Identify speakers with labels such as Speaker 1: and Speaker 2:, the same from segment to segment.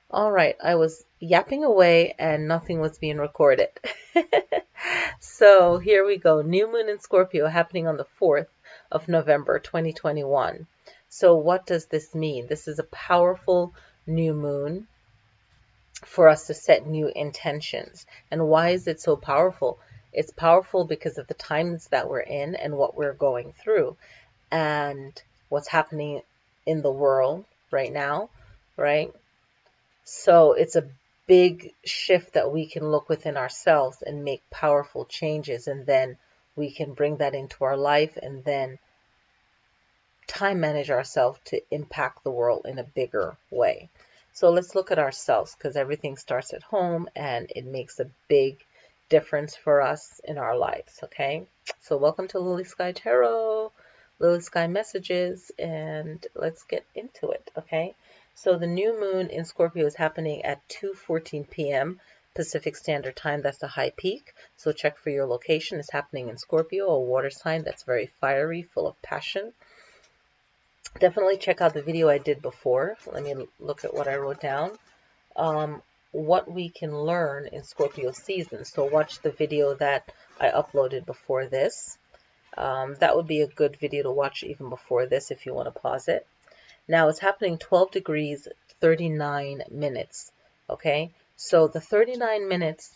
Speaker 1: All right, I was yapping away and nothing was being recorded. So here we go. New moon in Scorpio happening on the 4th of November 2021. So what does this mean? This is a powerful new moon for us to set new intentions. And why is it so powerful? It's powerful because of the times that we're in and what we're going through and what's happening in the world right now, right? So it's a big shift that we can look within ourselves and make powerful changes, and then we can bring that into our life and then time manage ourselves to impact the world in a bigger way. So let's look at ourselves because everything starts at home and it makes a big difference for us in our lives, okay? So welcome to Lily Sky Tarot, Lily Sky Messages, and let's get into it, okay? So the new moon in Scorpio is happening at 2:14 p.m. Pacific Standard Time. That's the high peak. So check for your location. It's happening in Scorpio, a water sign that's very fiery, full of passion. Definitely check out the video I did before. Let me look at what I wrote down. What we can learn in Scorpio season. So watch the video that I uploaded before this. That would be a good video to watch even before this if you want to pause it. Now it's happening 12 degrees, 39 minutes. Okay, so the 39 minutes,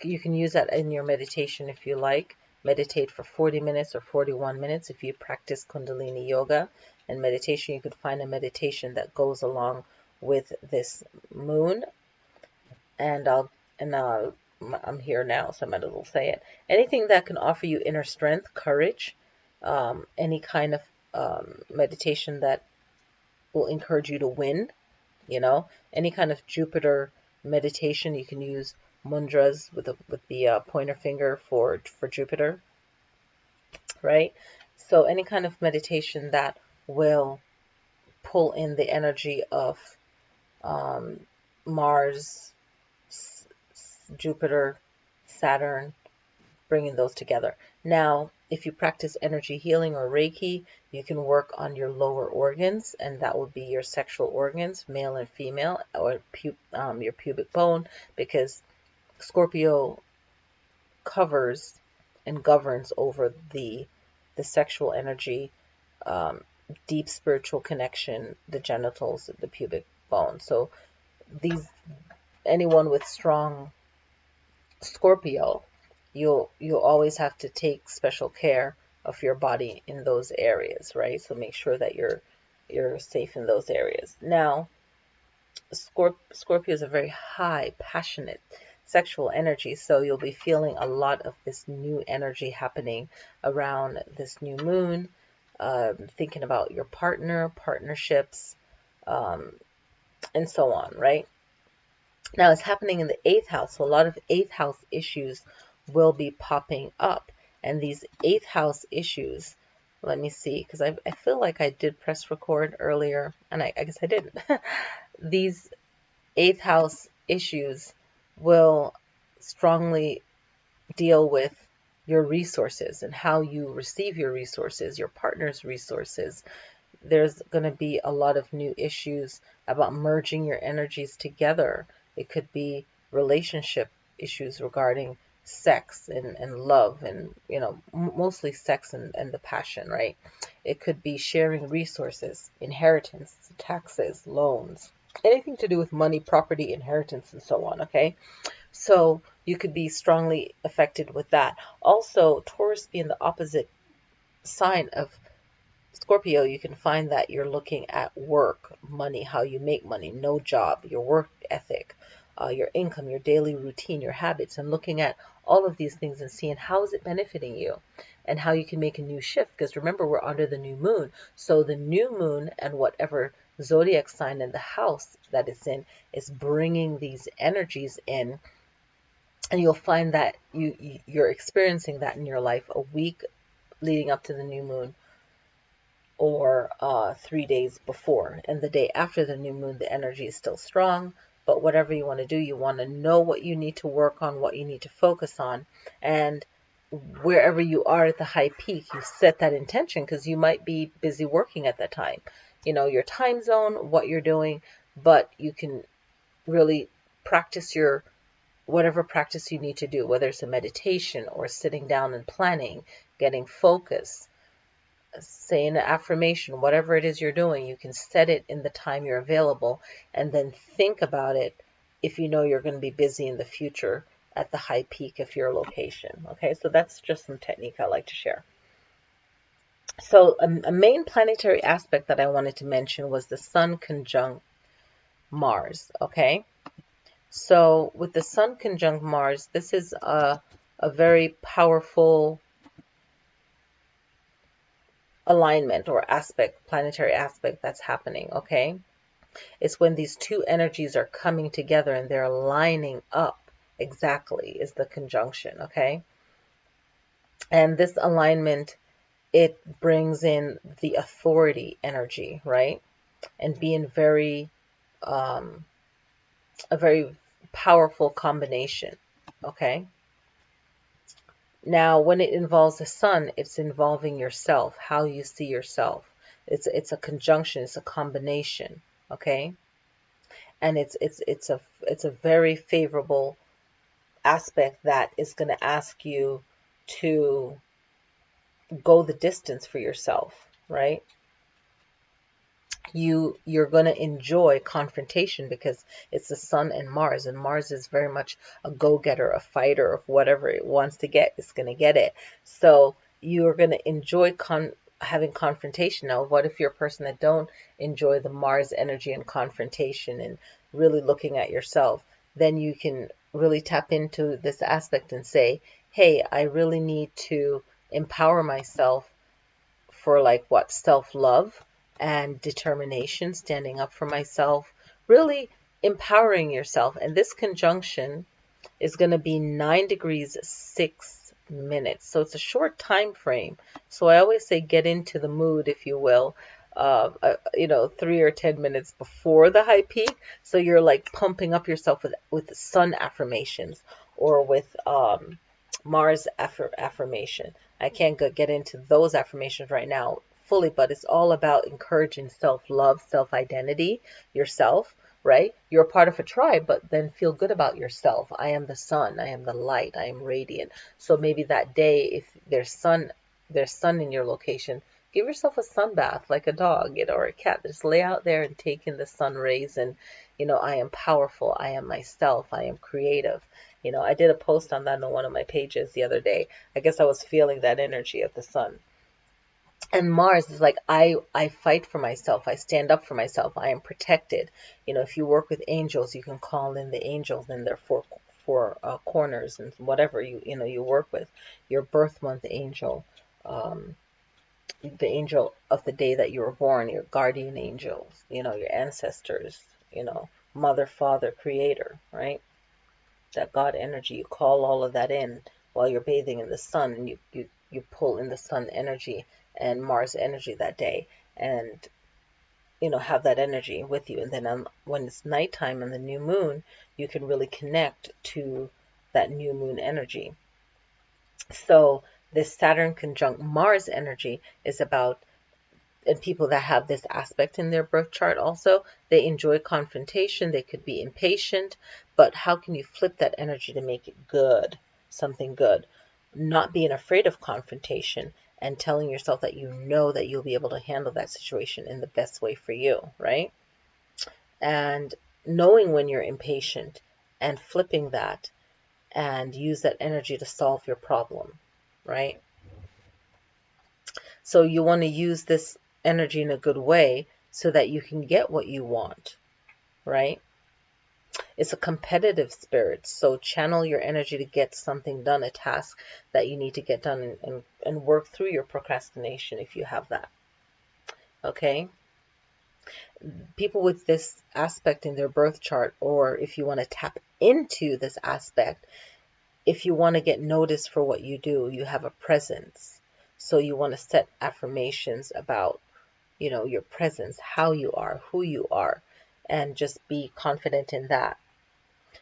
Speaker 1: you can use that in your meditation if you like. Meditate for 40 minutes or 41 minutes. If you practice Kundalini yoga and meditation, you could find a meditation that goes along with this moon. And I'm here now, so I might as well say it. Anything that can offer you inner strength, courage, any kind of meditation that will encourage you to win, any kind of Jupiter meditation. You can use mudras with the pointer finger for Jupiter, right? So any kind of meditation that will pull in the energy of Mars, Jupiter, Saturn, bringing those together. Now, if you practice energy healing or Reiki, you can work on your lower organs, and that would be your sexual organs, male and female, or your pubic bone, because Scorpio covers and governs over the sexual energy, deep spiritual connection, the genitals, the pubic bone. So these anyone with strong Scorpio, you'll always have to take special care of your body in those areas, right? So make sure that you're safe in those areas. Now, Scorpio is a very high, passionate, sexual energy, so you'll be feeling a lot of this new energy happening around this new moon. Thinking about your partner, partnerships, and so on, right? Now it's happening in the 8th house, so a lot of 8th house issues will be popping up. And these 8th house issues, let me see, because I feel like I did press record earlier, and I guess I didn't. These 8th house issues will strongly deal with your resources and how you receive your resources, your partner's resources. There's going to be a lot of new issues about merging your energies together. It could be relationship issues regarding sex and love and, mostly sex and the passion, right? It could be sharing resources, inheritance, taxes, loans, anything to do with money, property, inheritance, and so on, okay? So you could be strongly affected with that. Also, Taurus being the opposite sign of Scorpio, you can find that you're looking at work, money, how you make money, no job, your work ethic, your income, your daily routine, your habits, and looking at all of these things and seeing how is it benefiting you and how you can make a new shift. Because remember, we're under the new moon. So the new moon and whatever zodiac sign in the house that it's in is bringing these energies in. And you'll find that you're experiencing that in your life a week leading up to the new moon, or 3 days before. And the day after the new moon, the energy is still strong. But whatever you want to do, you want to know what you need to work on, what you need to focus on. And wherever you are at the high peak, you set that intention because you might be busy working at that time. Your time zone, what you're doing, but you can really practice your whatever practice you need to do, whether it's a meditation or sitting down and planning, getting focus, saying an affirmation, whatever it is you're doing, you can set it in the time you're available and then think about it if you know you're going to be busy in the future at the high peak of your location. Okay, so that's just some technique I like to share. So a main planetary aspect that I wanted to mention was the Sun conjunct Mars. Okay, so with the Sun conjunct Mars, this is a very powerful alignment or aspect, planetary aspect that's happening. Okay, it's when these two energies are coming together and they're lining up exactly is the conjunction. Okay, and this alignment, it brings in the authority energy, right? And being um, a very powerful combination. Okay. Now, when it involves the sun, it's involving yourself, how you see yourself. It's a conjunction, it's a combination. Okay. And it's a very favorable aspect that is going to ask you to go the distance for yourself, right? You're going to enjoy confrontation because it's the sun and Mars is very much a go-getter, a fighter of whatever it wants to get, it's going to get it. So you're going to enjoy having confrontation. Now, what if you're a person that don't enjoy the Mars energy and confrontation and really looking at yourself? Then you can really tap into this aspect and say, hey, I really need to empower myself for like what, self-love and determination, standing up for myself, really empowering yourself. And this conjunction is going to be 9 degrees 6 minutes. So it's a short time frame. So I always say get into the mood, if you will, 3 or 10 minutes before the high peak. So you're like pumping up yourself with sun affirmations or with Mars affirmation. I can't get into those affirmations right now fully, but it's all about encouraging self-love, self-identity, yourself, right? You're a part of a tribe, but then feel good about yourself. I am the sun, I am the light, I am radiant. So maybe that day, if there's sun in your location, give yourself a sun bath like a dog, or a cat. Just lay out there and take in the sun rays and, I am powerful, I am myself, I am creative. I did a post on that on one of my pages the other day. I guess I was feeling that energy of the sun. And Mars is like, I fight for myself. I stand up for myself. I am protected. If you work with angels, you can call in the angels in their four corners and whatever you work with. Your birth month angel, the angel of the day that you were born, your guardian angels, your ancestors, mother, father, creator, right? That God energy, you call all of that in while you're bathing in the sun, and you pull in the sun energy and Mars energy that day, and have that energy with you. And then when it's nighttime and the new moon, you can really connect to that new moon energy. So this Saturn conjunct Mars energy is about, and people that have this aspect in their birth chart also, they enjoy confrontation. They could be impatient, but how can you flip that energy to make it good, something good? Not being afraid of confrontation and telling yourself that you know that you'll be able to handle that situation in the best way for you, right? And knowing when you're impatient and flipping that and use that energy to solve your problem, right? So you want to use this energy in a good way so that you can get what you want, right? It's a competitive spirit. So channel your energy to get something done, a task that you need to get done, and work through your procrastination if you have that. Okay? People with this aspect in their birth chart, or if you want to tap into this aspect, if you want to get noticed for what you do, you have a presence. So you want to set affirmations about, your presence, how you are, who you are, and just be confident in that.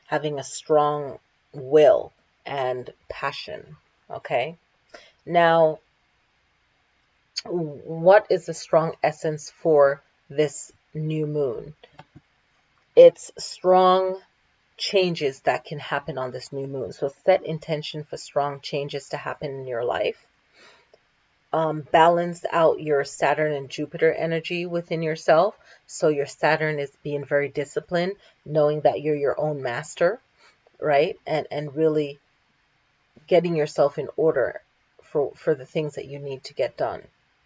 Speaker 1: Having a strong will and passion. Okay. Now, what is the strong essence for this new moon? it's strong changes that can happen on this new moon. So set intention for strong changes to happen in your life. Balance out your Saturn and Jupiter energy within yourself. So your Saturn is being very disciplined, knowing that you're your own master, right? And really getting yourself in order for the things that you need to get done.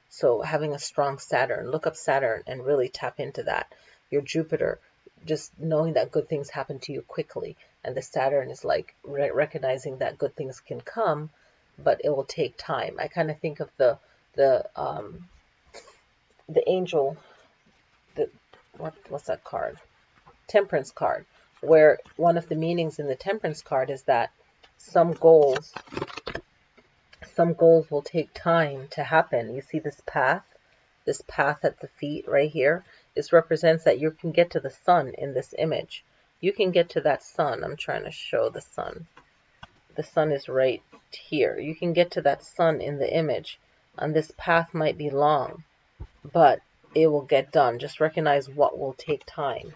Speaker 1: So having a strong Saturn, look up Saturn and really tap into that. Your Jupiter, just knowing that good things happen to you quickly. And the Saturn is like recognizing that good things can come, but it will take time. I kind of think of the angel, what's that card? Temperance card, where one of the meanings in the Temperance card is that some goals will take time to happen. You see this path at the feet right here. This represents that you can get to the sun in this image. You can get to that sun. I'm trying to show the sun. The sun is right here. You can get to that sun in the image. And this path might be long, but it will get done. Just recognize what will take time.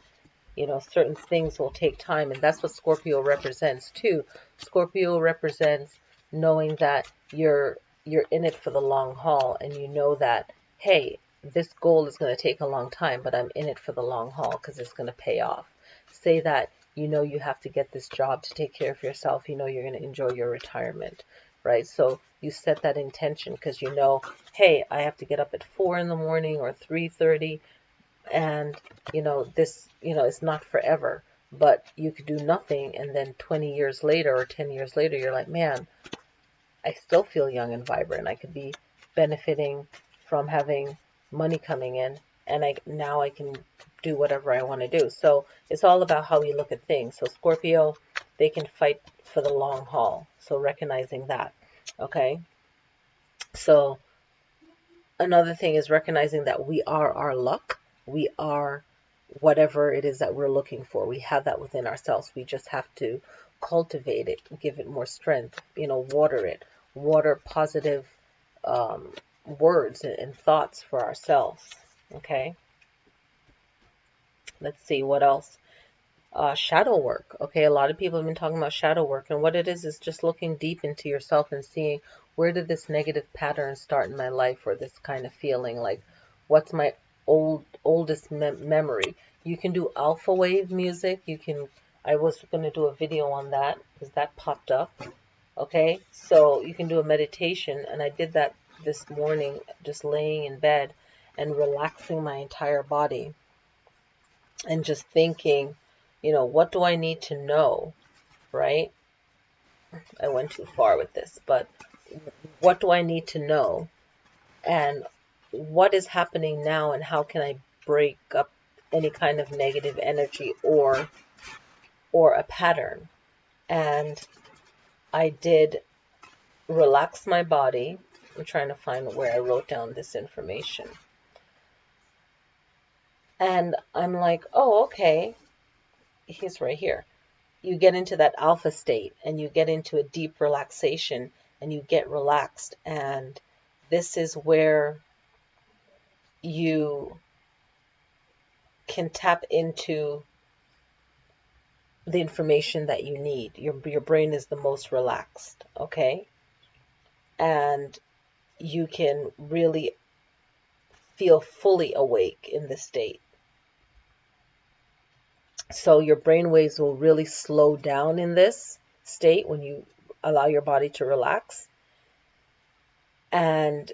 Speaker 1: You know, certain things will take time, and that's what Scorpio represents too. Scorpio represents knowing that you're in it for the long haul, and you know that, hey, this goal is going to take a long time, but I'm in it for the long haul because it's going to pay off. Say that you know you have to get this job to take care of yourself. You know you're going to enjoy your retirement, right? So you set that intention because you know, hey, I have to get up at 4 in the morning or 3:30. And this it's not forever, but you could do nothing, and then 20 years later or 10 years later you're like, man, I still feel young and vibrant. I could be benefiting from having money coming in, and now I can do whatever I want to do. So it's all about how we look at things. So Scorpio, they can fight for the long haul, so recognizing that. Okay, so another thing is recognizing that we are our luck. We are whatever it is that we're looking for. We have that within ourselves. We just have to cultivate it, give it more strength, water it, water positive words and thoughts for ourselves. Okay. Let's see what else. Shadow work. Okay, a lot of people have been talking about shadow work, and what it is just looking deep into yourself and seeing, where did this negative pattern start in my life, or this kind of feeling, like what's my oldest memory. You can do alpha wave music. I was going to do a video on that because that popped up. Okay, so you can do a meditation, and I did that this morning, just laying in bed and relaxing my entire body and just thinking, what do I need to know, right? I went too far with this, but what do I need to know? And what is happening now, and how can I break up any kind of negative energy or a pattern? And I did relax my body. I'm trying to find where I wrote down this information. And I'm like, oh, okay. He's right here. You get into that alpha state, and you get into a deep relaxation, and you get relaxed. And this is where you can tap into the information that you need. Your brain is the most relaxed, okay? And you can really feel fully awake in this state. So your brain waves will really slow down in this state when you allow your body to relax. And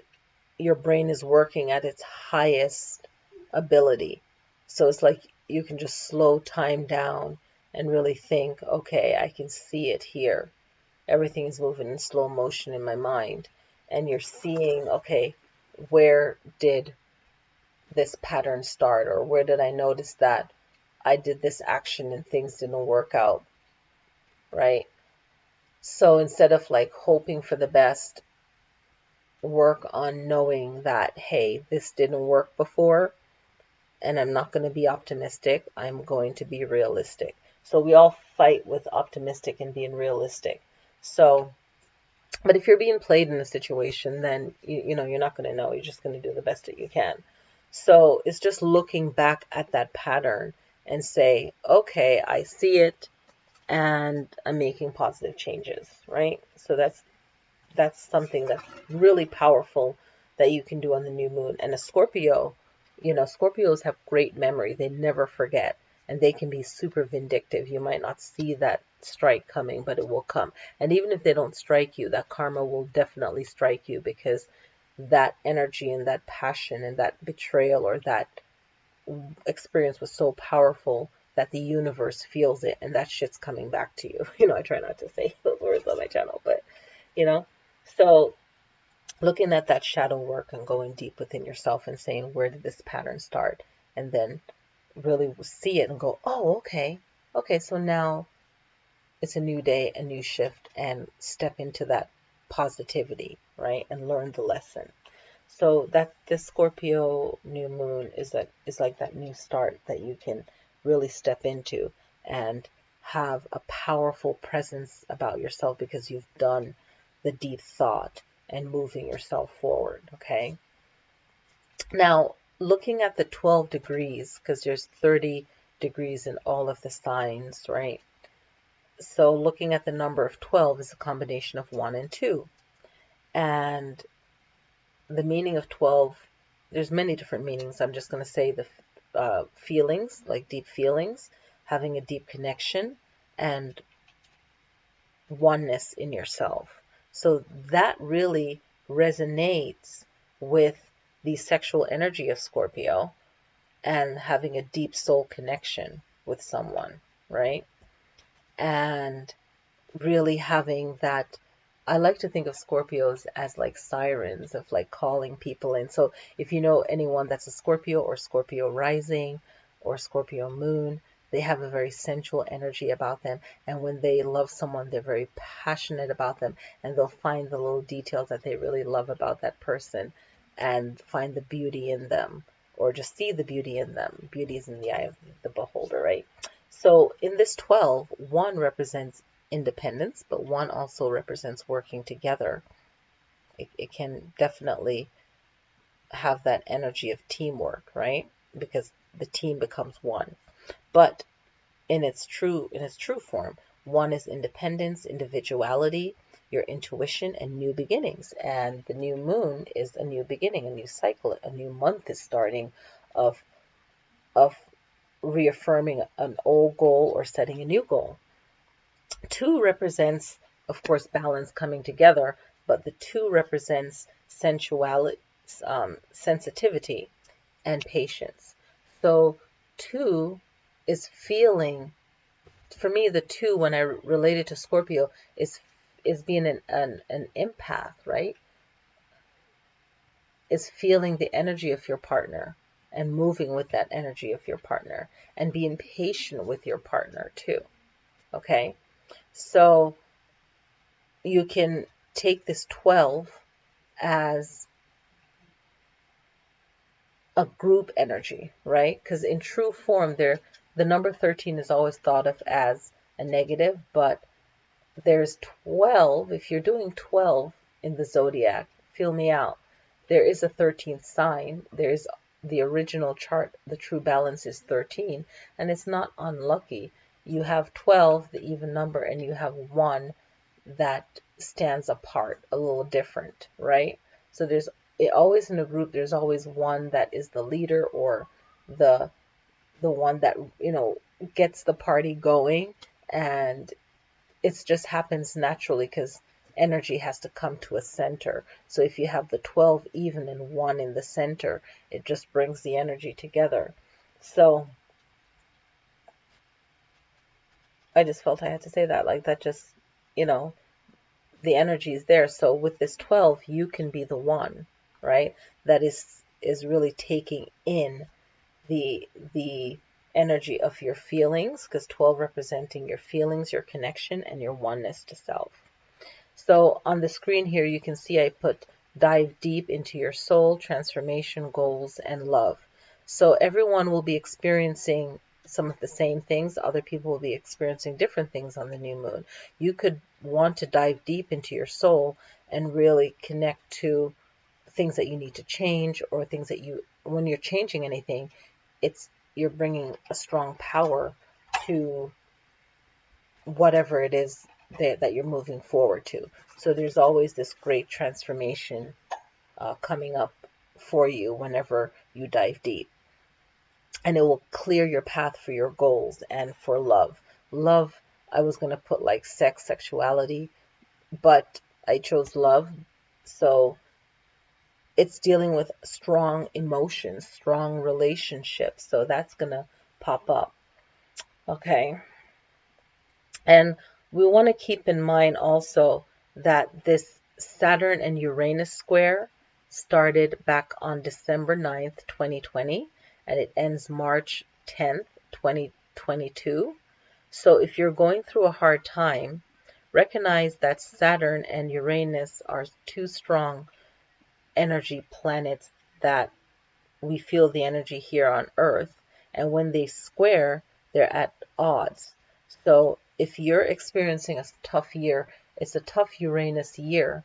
Speaker 1: your brain is working at its highest ability. So it's like you can just slow time down and really think, okay, I can see it here. Everything is moving in slow motion in my mind. And you're seeing, okay, where did this pattern start? Or where did I notice that I did this action and things didn't work out, right? So instead of like hoping for the best, work on knowing that, hey, this didn't work before, and I'm not going to be optimistic. I'm going to be realistic. So we all fight with optimistic and being realistic. So, but if you're being played in a situation, then you're not going to know. You're just going to do the best that you can. So it's just looking back at that pattern and say, okay, I see it, and I'm making positive changes, right? So that's something that's really powerful that you can do on the new moon. And a Scorpio, Scorpios have great memory. They never forget, and they can be super vindictive. You might not see that strike coming, but it will come. And even if they don't strike you, that karma will definitely strike you, because that energy and that passion and that betrayal or that experience was so powerful that the universe feels it, and that shit's coming back to you. I try not to say those words on my channel, but you know, so looking at that shadow work and going deep within yourself and saying, where did this pattern start? And then really see it and go, oh, okay. Okay, so now it's a new day, a new shift, and step into that positivity, right? And learn the lesson. So that this Scorpio new moon is like that new start that you can really step into and have a powerful presence about yourself, because you've done the deep thought and moving yourself forward, okay? Now, looking at the 12 degrees, because there's 30 degrees in all of the signs, right? So looking at the number of 12 is a combination of 1 and 2. And the meaning of 12, there's many different meanings. I'm just going to say the feelings, like deep feelings, having a deep connection, and oneness in yourself. So that really resonates with the sexual energy of Scorpio and having a deep soul connection with someone, right? And really having that, I like to think of Scorpios as like sirens, of like calling people in. So if you know anyone that's a Scorpio or Scorpio rising or Scorpio moon, they have a very sensual energy about them. And when they love someone, they're very passionate about them, and they'll find the little details that they really love about that person and find the beauty in them, or just see the beauty in them. Beauty is in the eye of the beholder, right? So in this 12, 1 represents independence, but 1 also represents working together. It can definitely have that energy of teamwork, right? Because the team becomes 1. But in its true form, 1 is independence, individuality, your intuition, and new beginnings. And the new moon is a new beginning, a new cycle, a new month is starting of reaffirming an old goal or setting a new goal. 2 represents, of course, balance coming together, but the 2 represents sensuality, sensitivity, and patience. So 2 is feeling, for me, the 2, when I relate it to Scorpio, is being an empath, right? Is feeling the energy of your partner and moving with that energy of your partner and being patient with your partner too, okay? So you can take this 12 as a group energy, right? Because in true form, the number 13 is always thought of as a negative, but there's 12. If you're doing 12 in the zodiac, feel me out. There is a 13th sign. There's the original chart. The true balance is 13, and it's not unlucky. You have 12, the even number, and you have 1 that stands apart, a little different, right? So there's always in a group, there's always 1 that is the leader, or the one that gets the party going, and it just happens naturally because energy has to come to a center. So if you have the 12 even and 1 in the center, it just brings the energy together. So I just felt I had to say that, like that, just the energy is there. So with this 12, you can be the one, right, that is really taking in the energy of your feelings, because 12 representing your feelings, your connection, and your oneness to self. So on the screen here, you can see I put dive deep into your soul, transformation, goals, and love. So everyone will be experiencing some of the same things. Other people will be experiencing different things on the new moon. You could want to dive deep into your soul and really connect to things that you need to change, or things that when you're changing anything, it's you're bringing a strong power to whatever it is that you're moving forward to. So there's always this great transformation coming up for you whenever you dive deep. And it will clear your path for your goals and for love. Love, I was going to put like sex, sexuality, but I chose love. So it's dealing with strong emotions, strong relationships. So that's going to pop up. Okay. And we want to keep in mind also that this Saturn and Uranus square started back on December 9th, 2020, and it ends March 10th, 2022. So if you're going through a hard time, recognize that Saturn and Uranus are two strong energy planets that we feel the energy here on Earth, and when they square, they're at odds. So if you're experiencing a tough year, it's a tough Uranus year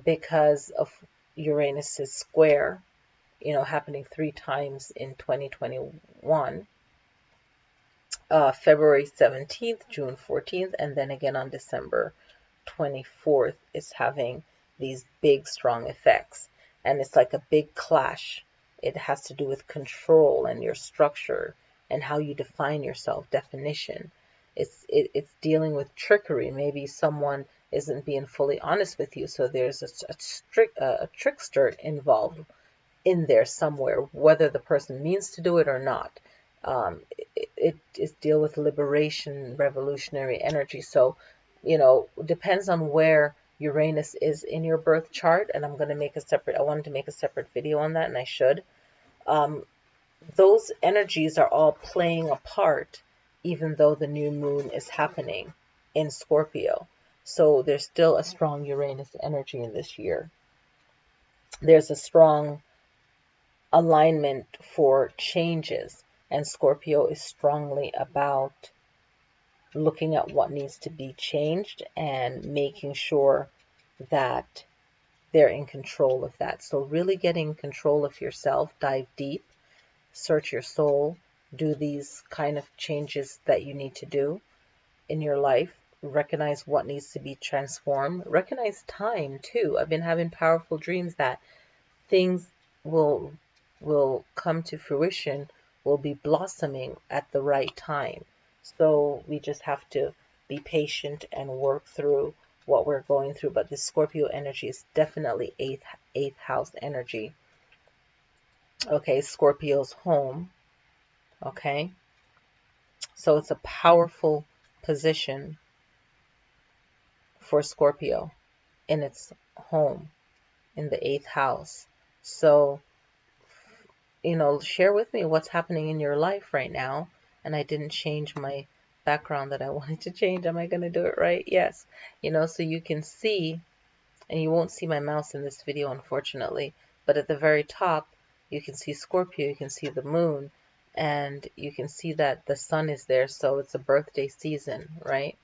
Speaker 1: because of Uranus's square, happening 3 times in 2021. February 17th, June 14th, and then again on December 24th is having these big, strong effects. And it's like a big clash. It has to do with control and your structure and how you define yourself, definition. It's dealing with trickery. Maybe someone isn't being fully honest with you, so there's a trickster involved in there somewhere, whether the person means to do it or not. It is deal with liberation, revolutionary energy. So, depends on where Uranus is in your birth chart, and I wanted to make a separate video on that, and I should. Those energies are all playing a part, even though the new moon is happening in Scorpio. So there's still a strong Uranus energy in this year. There's a strong alignment for changes, and Scorpio is strongly about looking at what needs to be changed and making sure that they're in control of that. So really getting control of yourself, dive deep, search your soul, do these kind of changes that you need to do in your life, recognize what needs to be transformed, recognize time too. I've been having powerful dreams that things will come to fruition, will be blossoming at the right time. So we just have to be patient and work through what we're going through. But this Scorpio energy is definitely eighth house energy. Okay, Scorpio's home. Okay, so it's a powerful position for Scorpio in its home in the 8th house. So share with me what's happening in your life right now. And I didn't change my background that I wanted to change. Am I going to do it right? Yes. So you can see, and you won't see my mouse in this video, unfortunately, but at the very top, you can see Scorpio, you can see the moon, and you can see that the sun is there. So it's a birthday season, right?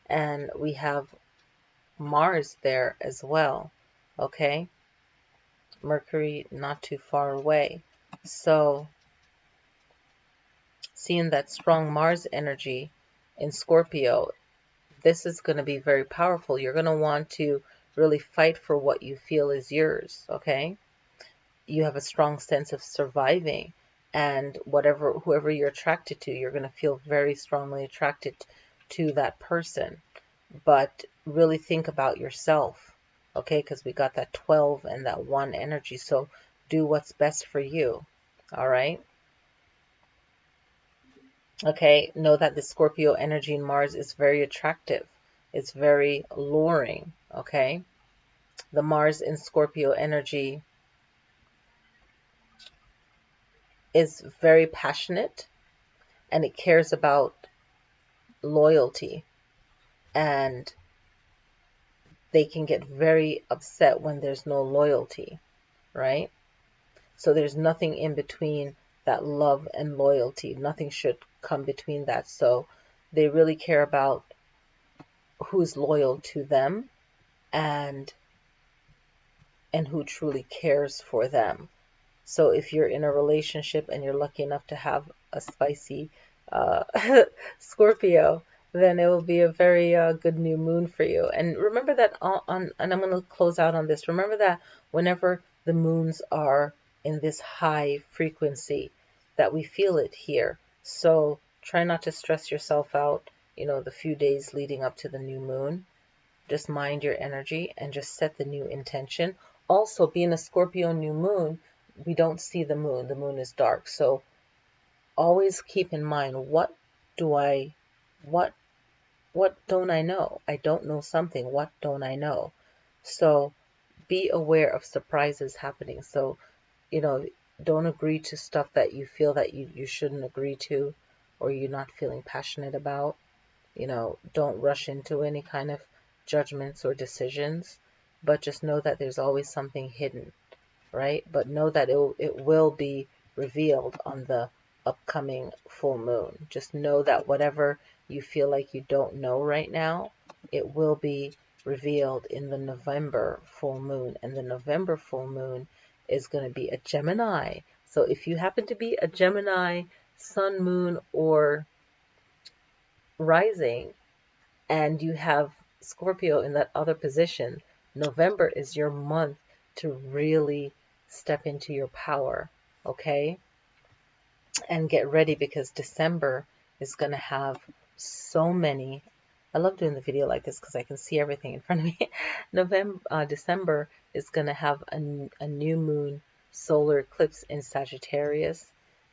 Speaker 1: And we have Mars there as well. Okay. Mercury not too far away. So seeing that strong Mars energy in Scorpio, this is going to be very powerful. You're going to want to really fight for what you feel is yours, okay? You have a strong sense of surviving, and whoever you're attracted to, you're going to feel very strongly attracted to that person. But really think about yourself, okay? Because we got that 12 and that 1 energy, so do what's best for you, all right? Okay, know that the Scorpio energy in Mars is very attractive. It's very alluring, okay? The Mars in Scorpio energy is very passionate, and it cares about loyalty. And they can get very upset when there's no loyalty, right? So there's nothing in between that love and loyalty. Nothing should come between that. So they really care about who's loyal to them and who truly cares for them. So if you're in a relationship and you're lucky enough to have a spicy uh, Scorpio, then it will be a very good new moon for you. And remember that and I'm going to close out on this. Remember that whenever the moons are in this high frequency, that we feel it here. So try not to stress yourself out, the few days leading up to the new moon. Just mind your energy and just set the new intention. Also, being a Scorpio new moon, we don't see the moon. The moon is dark. So always keep in mind, what what don't I know? I don't know something. What don't I know? So be aware of surprises happening. So, don't agree to stuff that you feel that you shouldn't agree to, or you're not feeling passionate about. Don't rush into any kind of judgments or decisions, but just know that there's always something hidden, right? But know that it will be revealed on the upcoming full moon. Just know that whatever you feel like you don't know right now, it will be revealed in the November full moon. And the November full moon is going to be a Gemini. So if you happen to be a Gemini sun, moon, or rising, and you have Scorpio in that other position, November is your month to really step into your power, okay? And get ready, because December is going to have so many. I love doing the video like this because I can see everything in front of me. December is going to have a new moon solar eclipse in Sagittarius,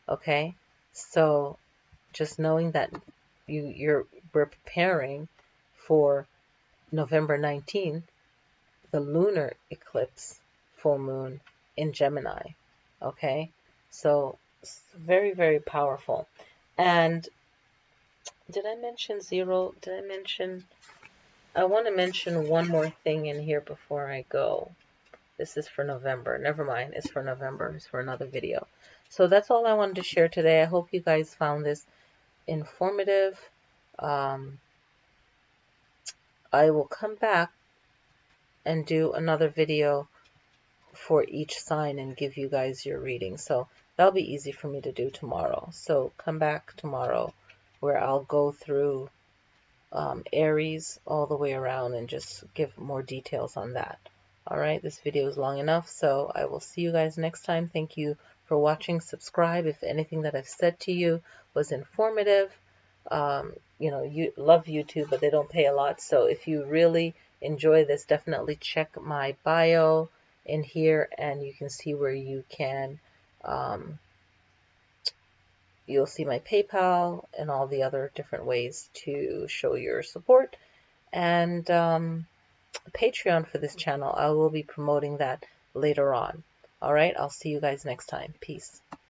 Speaker 1: okay? So just knowing that we're preparing for November 19th, the lunar eclipse full moon in Gemini. Okay, so it's very, very powerful. And did I mention zero? Did I mention? I want to mention one more thing in here before I go. This is for November. Never mind, it's for November. It's for another video. So that's all I wanted to share today. I hope you guys found this informative. Um, I will come back and do another video for each sign and give you guys your reading. So that'll be easy for me to do tomorrow. So come back tomorrow where I'll go through Aries all the way around and just give more details on that. All right, this video is long enough, so I will see you guys next time. Thank you for watching. Subscribe if anything that I've said to you was informative. You love YouTube, but they don't pay a lot. So if you really enjoy this, definitely check my bio in here, and you can see where you can. You'll see my PayPal and all the other different ways to show your support. And Patreon for this channel, I will be promoting that later on. All right, I'll see you guys next time. Peace.